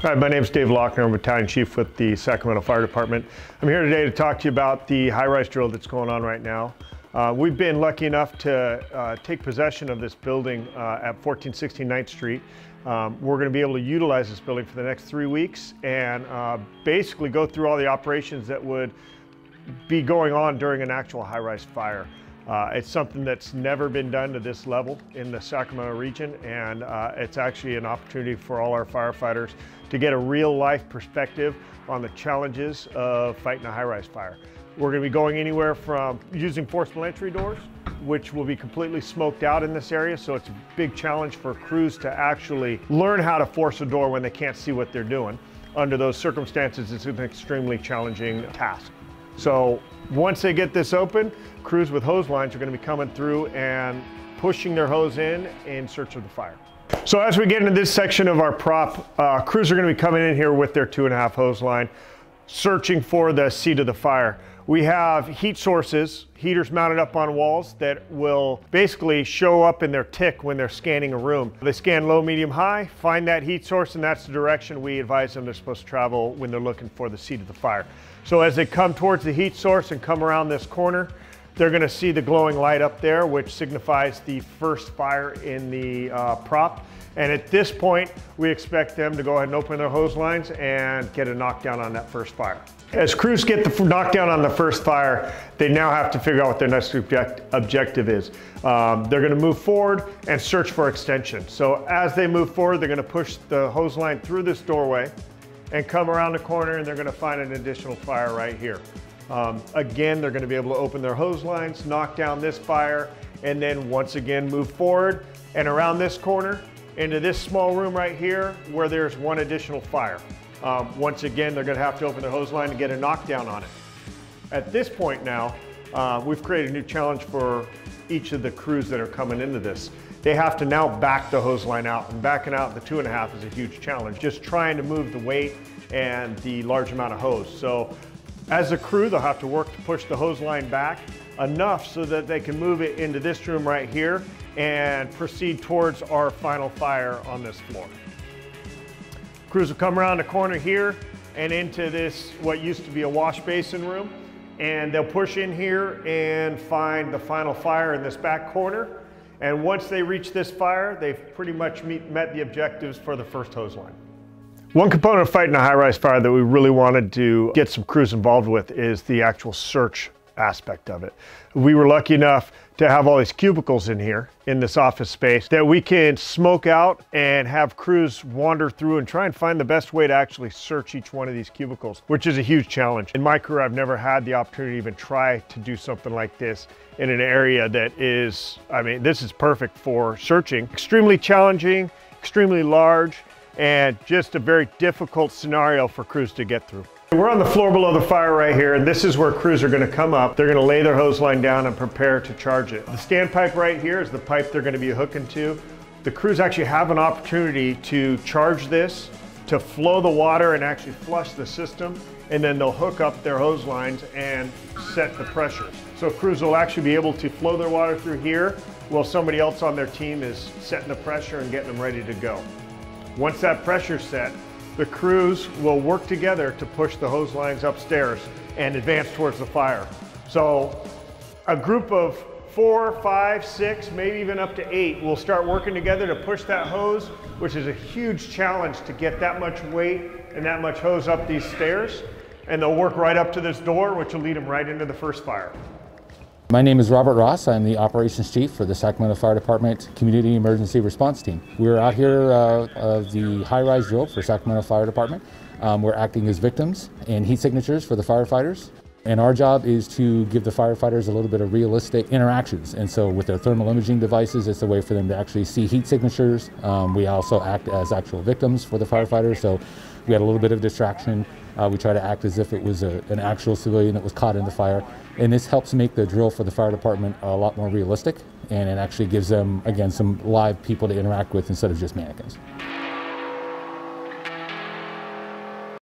Hi, my name is Dave Lochner. I'm Battalion Chief with the Sacramento Fire Department. I'm here today to talk to you about the high-rise drill that's going on right now. We've been lucky enough to take possession of this building at 1416 9th Street. We're going to be able to utilize this building for the next 3 weeks and basically go through all the operations that would be going on during an actual high-rise fire. It's something that's never been done to this level in the Sacramento region, and it's actually an opportunity for all our firefighters to get a real-life perspective on the challenges of fighting a high-rise fire. We're going to be going anywhere from using forcible entry doors, which will be completely smoked out in this area, so it's a big challenge for crews to actually learn how to force a door when they can't see what they're doing. Under those circumstances, it's an extremely challenging task. So once they get this open, crews with hose lines are going to be coming through and pushing their hose in search of the fire. So as we get into this section of our prop, crews are going to be coming in here with their 2.5 hose line, searching for the seat of the fire. We have heat sources, heaters mounted up on walls that will basically show up in their tick when they're scanning a room. They scan low, medium, high, find that heat source, and that's the direction we advise them they're supposed to travel when they're looking for the seat of the fire. So as they come towards the heat source and come around this corner, they're going to see the glowing light up there, which signifies the first fire in the prop. And at this point, we expect them to go ahead and open their hose lines and get a knockdown on that first fire. As crews get the knockdown on the first fire, they now have to figure out what their next objective is. They're going to move forward and search for extension. So as they move forward, they're going to push the hose line through this doorway and come around the corner, and they're going to find an additional fire right here. Again, they're going to be able to open their hose lines, knock down this fire, and then once again move forward and around this corner into this small room right here where there's one additional fire. Once again, they're going to have to open their hose line and get a knockdown on it. At this point now, we've created a new challenge for each of the crews that are coming into this. They have to now back the hose line out, and backing out the 2.5 is a huge challenge, just trying to move the weight and the large amount of hose. So as a crew, they'll have to work to push the hose line back enough so that they can move it into this room right here and proceed towards our final fire on this floor. Crews will come around the corner here and into this, what used to be a wash basin room, and they'll push in here and find the final fire in this back corner. And once they reach this fire, they've pretty much met the objectives for the first hose line. One component of fighting a high-rise fire that we really wanted to get some crews involved with is the actual search aspect of it. We were lucky enough to have all these cubicles in here in this office space that we can smoke out and have crews wander through and try and find the best way to actually search each one of these cubicles, which is a huge challenge. In my career, I've never had the opportunity to even try to do something like this in an area that is, I mean, this is perfect for searching. Extremely challenging, extremely large, and just a very difficult scenario for crews to get through. We're on the floor below the fire right here, and this is where crews are going to come up. They're going to lay their hose line down and prepare to charge it. The standpipe right here is the pipe they're going to be hooking to. The crews actually have an opportunity to charge this, to flow the water and actually flush the system, and then they'll hook up their hose lines and set the pressures. So crews will actually be able to flow their water through here while somebody else on their team is setting the pressure and getting them ready to go. Once that pressure's set, the crews will work together to push the hose lines upstairs and advance towards the fire. So a group of 4, 5, 6, maybe even up to 8 will start working together to push that hose, which is a huge challenge to get that much weight and that much hose up these stairs. And they'll work right up to this door, which will lead them right into the first fire. My name is Robert Ross. I'm the Operations Chief for the Sacramento Fire Department Community Emergency Response Team. We're out here of the high-rise drill for Sacramento Fire Department. We're acting as victims and heat signatures for the firefighters. And our job is to give the firefighters a little bit of realistic interactions. And so with their thermal imaging devices, it's a way for them to actually see heat signatures. We also act as actual victims for the firefighters. So we had a little bit of distraction. We try to act as if it was an actual civilian that was caught in the fire. And this helps make the drill for the fire department a lot more realistic. And it actually gives them, again, some live people to interact with instead of just mannequins.